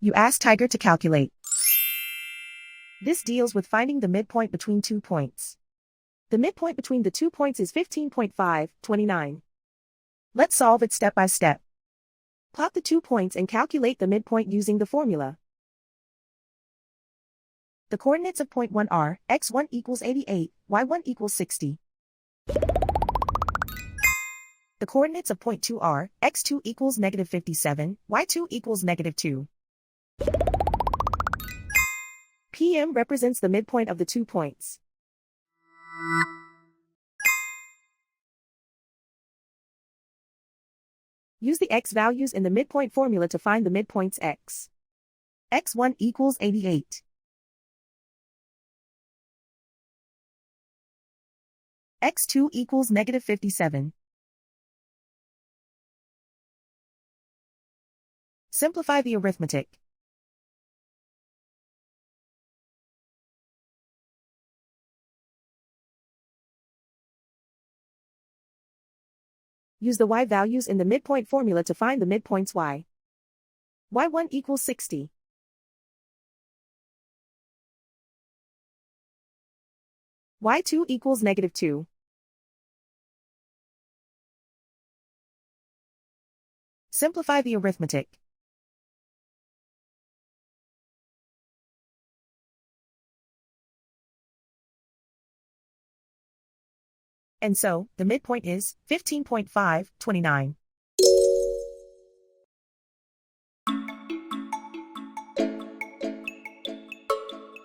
You ask Tiger to calculate. This deals with finding the midpoint between 2 points. The midpoint between the 2 points is 15.529. Let's solve it step by step. Plot the 2 points and calculate the midpoint using the formula. The coordinates of point 1 are x1 equals 88, y1 equals 60. The coordinates of point 2 are x2 equals negative 57, y2 equals negative 2. PM represents the midpoint of the 2 points. Use the x values in the midpoint formula to find the midpoints x. x1 equals 88. x2 equals negative 57. Simplify the arithmetic. Use the y values in the midpoint formula to find the midpoints y. y1 equals 60. y2 equals negative 2. Simplify the arithmetic. And so, the midpoint is 15.529.